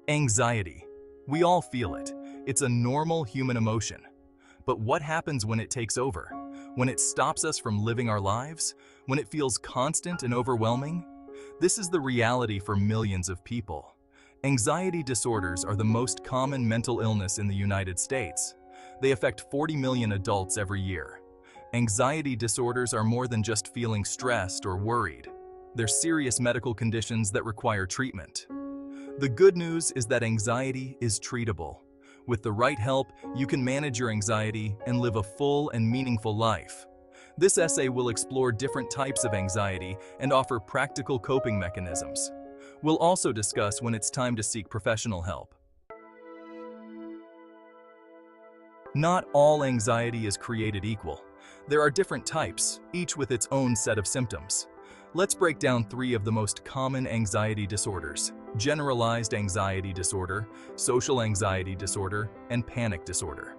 Anxiety. We all feel it. It's a normal human emotion. But what happens when it takes over? When it stops us from living our lives? When it feels constant and overwhelming? This is the reality for millions of people. Anxiety disorders are the most common mental illness in the United States. They affect 40 million adults every year. Anxiety disorders are more than just feeling stressed or worried. They're serious medical conditions that require treatment. The good news is that anxiety is treatable. With the right help, you can manage your anxiety and live a full and meaningful life. This essay will explore different types of anxiety and offer practical coping mechanisms. We'll also discuss when it's time to seek professional help. Not all anxiety is created equal. There are different types, each with its own set of symptoms. Let's break down 3 of the most common anxiety disorders: generalized anxiety disorder, social anxiety disorder, and panic disorder.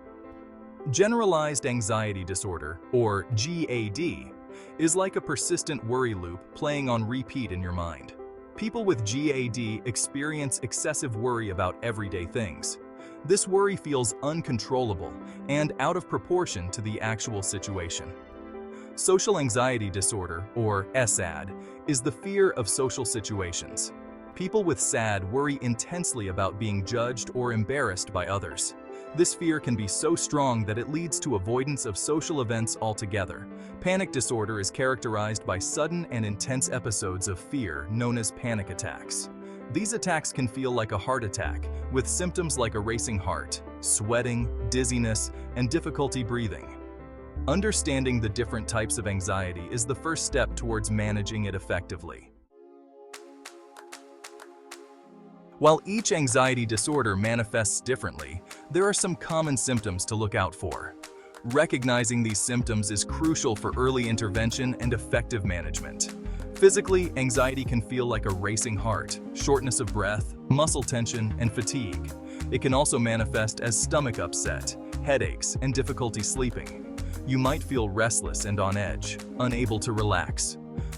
Generalized anxiety disorder, or GAD, is like a persistent worry loop playing on repeat in your mind. People with GAD experience excessive worry about everyday things. This worry feels uncontrollable and out of proportion to the actual situation. Social anxiety disorder, or SAD, is the fear of social situations. People with SAD worry intensely about being judged or embarrassed by others. This fear can be so strong that it leads to avoidance of social events altogether. Panic disorder is characterized by sudden and intense episodes of fear known as panic attacks. These attacks can feel like a heart attack, with symptoms like a racing heart, sweating, dizziness, and difficulty breathing. Understanding the different types of anxiety is the first step towards managing it effectively. While each anxiety disorder manifests differently, there are some common symptoms to look out for. Recognizing these symptoms is crucial for early intervention and effective management. Physically, anxiety can feel like a racing heart, shortness of breath, muscle tension, and fatigue. It can also manifest as stomach upset, headaches, and difficulty sleeping. You might feel restless and on edge, unable to relax.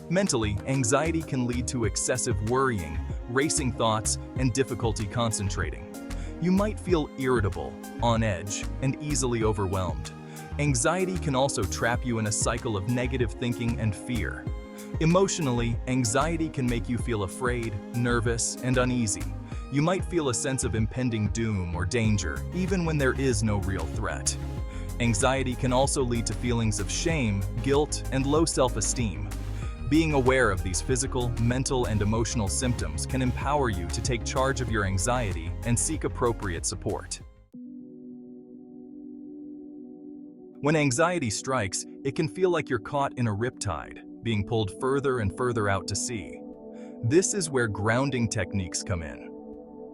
Mentally, anxiety can lead to excessive worrying, racing thoughts, and difficulty concentrating. You might feel irritable, on edge, and easily overwhelmed. Anxiety can also trap you in a cycle of negative thinking and fear. Emotionally, anxiety can make you feel afraid, nervous, and uneasy. You might feel a sense of impending doom or danger, even when there is no real threat. Anxiety can also lead to feelings of shame, guilt, and low self-esteem. Being aware of these physical, mental, and emotional symptoms can empower you to take charge of your anxiety and seek appropriate support. When anxiety strikes, it can feel like you're caught in a riptide, being pulled further and further out to sea. This is where grounding techniques come in.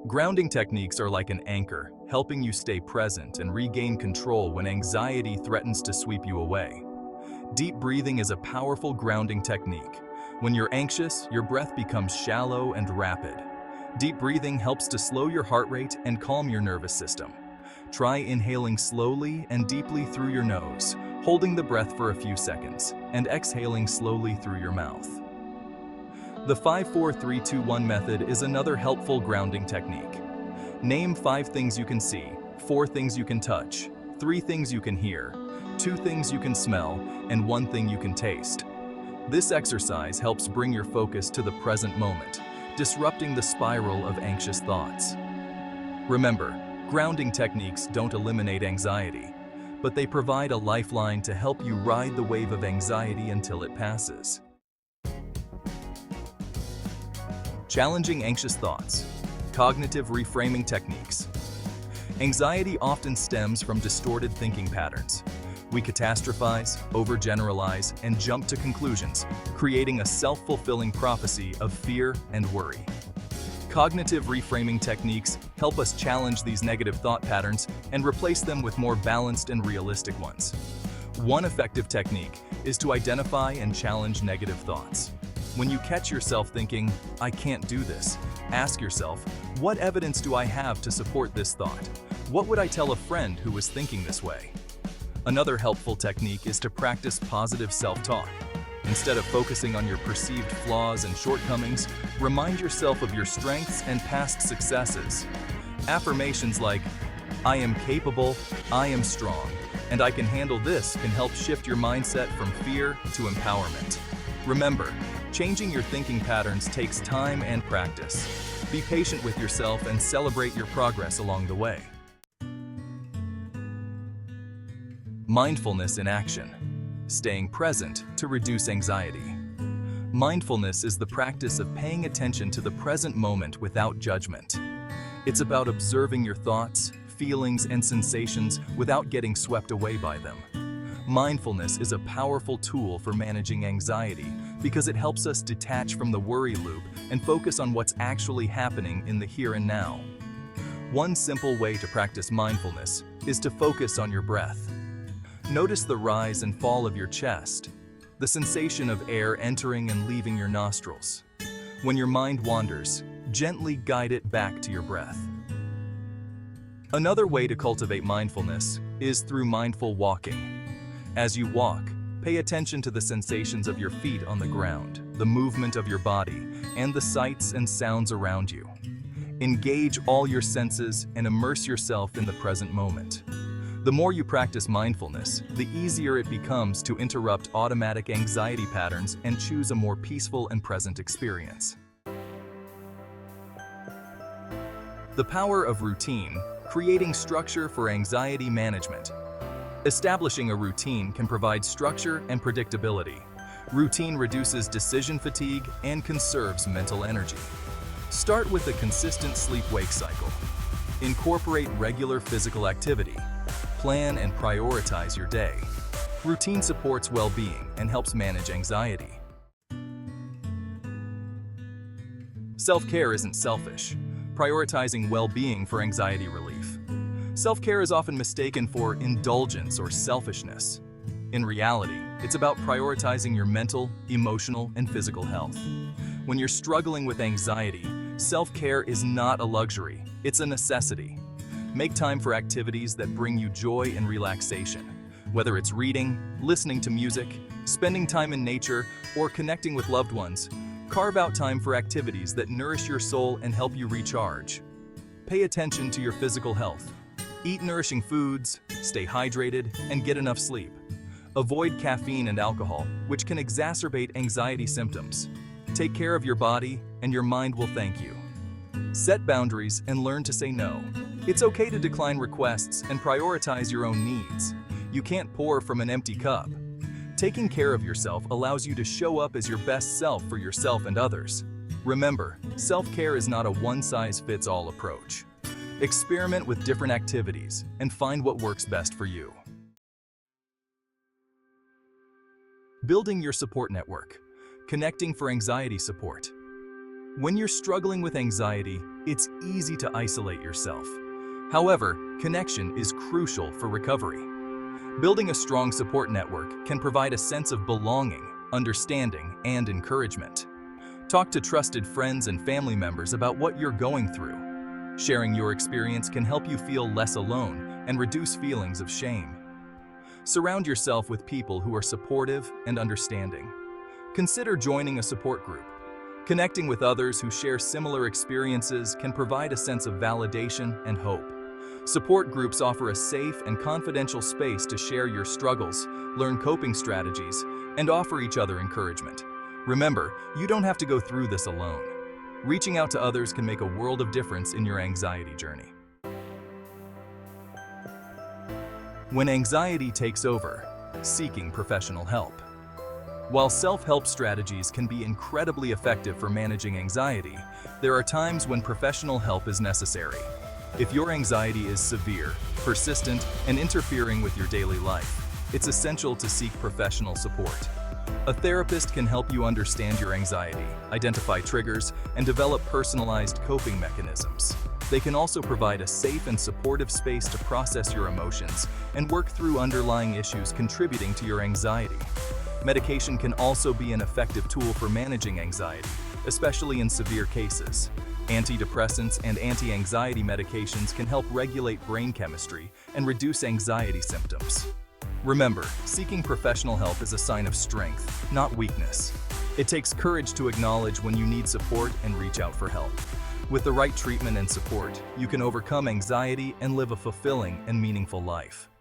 Grounding techniques are like an anchor, helping you stay present and regain control when anxiety threatens to sweep you away. Deep breathing is a powerful grounding technique. When you're anxious, your breath becomes shallow and rapid. Deep breathing helps to slow your heart rate and calm your nervous system. Try inhaling slowly and deeply through your nose, holding the breath for a few seconds, and exhaling slowly through your mouth. The 5-4-3-2-1 method is another helpful grounding technique. Name 5 things you can see, 4 things you can touch, 3 things you can hear, 2 things you can smell, and 1 thing you can taste. This exercise helps bring your focus to the present moment, disrupting the spiral of anxious thoughts. Remember, grounding techniques don't eliminate anxiety, but they provide a lifeline to help you ride the wave of anxiety until it passes. Challenging anxious thoughts. Cognitive reframing techniques. Anxiety often stems from distorted thinking patterns. We catastrophize, overgeneralize, and jump to conclusions, creating a self-fulfilling prophecy of fear and worry. Cognitive reframing techniques help us challenge these negative thought patterns and replace them with more balanced and realistic ones. One effective technique is to identify and challenge negative thoughts. When you catch yourself thinking, "I can't do this," ask yourself, what evidence do I have to support this thought? What would I tell a friend who was thinking this way? Another helpful technique is to practice positive self-talk. Instead of focusing on your perceived flaws and shortcomings, remind yourself of your strengths and past successes. Affirmations like, "I am capable, I am strong, and I can handle this" can help shift your mindset from fear to empowerment. Remember, changing your thinking patterns takes time and practice. Be patient with yourself and celebrate your progress along the way. Mindfulness in action. Staying present to reduce anxiety. Mindfulness is the practice of paying attention to the present moment without judgment. It's about observing your thoughts, feelings, and sensations without getting swept away by them. Mindfulness is a powerful tool for managing anxiety because it helps us detach from the worry loop and focus on what's actually happening in the here and now. One simple way to practice mindfulness is to focus on your breath. Notice the rise and fall of your chest, the sensation of air entering and leaving your nostrils. When your mind wanders, gently guide it back to your breath. Another way to cultivate mindfulness is through mindful walking. As you walk, pay attention to the sensations of your feet on the ground, the movement of your body, and the sights and sounds around you. Engage all your senses and immerse yourself in the present moment. The more you practice mindfulness, the easier it becomes to interrupt automatic anxiety patterns and choose a more peaceful and present experience. The power of routine, creating structure for anxiety management. Establishing a routine can provide structure and predictability. Routine reduces decision fatigue and conserves mental energy. Start with a consistent sleep-wake cycle. Incorporate regular physical activity. Plan and prioritize your day. Routine supports well-being and helps manage anxiety. Self-care isn't selfish. Prioritizing well-being for anxiety relief. Self-care is often mistaken for indulgence or selfishness. In reality, it's about prioritizing your mental, emotional, and physical health. When you're struggling with anxiety, self-care is not a luxury, it's a necessity. Make time for activities that bring you joy and relaxation. Whether it's reading, listening to music, spending time in nature, or connecting with loved ones, carve out time for activities that nourish your soul and help you recharge. Pay attention to your physical health. Eat nourishing foods, stay hydrated, and get enough sleep. Avoid caffeine and alcohol, which can exacerbate anxiety symptoms. Take care of your body, and your mind will thank you. Set boundaries and learn to say no. It's okay to decline requests and prioritize your own needs. You can't pour from an empty cup. Taking care of yourself allows you to show up as your best self for yourself and others. Remember, self-care is not a one-size-fits-all approach. Experiment with different activities and find what works best for you. Building your support network. Connecting for anxiety support. When you're struggling with anxiety, it's easy to isolate yourself. However, connection is crucial for recovery. Building a strong support network can provide a sense of belonging, understanding, and encouragement. Talk to trusted friends and family members about what you're going through. Sharing your experience can help you feel less alone and reduce feelings of shame. Surround yourself with people who are supportive and understanding. Consider joining a support group. Connecting with others who share similar experiences can provide a sense of validation and hope. Support groups offer a safe and confidential space to share your struggles, learn coping strategies, and offer each other encouragement. Remember, you don't have to go through this alone. Reaching out to others can make a world of difference in your anxiety journey. When anxiety takes over, seeking professional help. While self-help strategies can be incredibly effective for managing anxiety, there are times when professional help is necessary. If your anxiety is severe, persistent, and interfering with your daily life, it's essential to seek professional support. A therapist can help you understand your anxiety, identify triggers, and develop personalized coping mechanisms. They can also provide a safe and supportive space to process your emotions and work through underlying issues contributing to your anxiety. Medication can also be an effective tool for managing anxiety, especially in severe cases. Antidepressants and anti-anxiety medications can help regulate brain chemistry and reduce anxiety symptoms. Remember, seeking professional help is a sign of strength, not weakness. It takes courage to acknowledge when you need support and reach out for help. With the right treatment and support, you can overcome anxiety and live a fulfilling and meaningful life.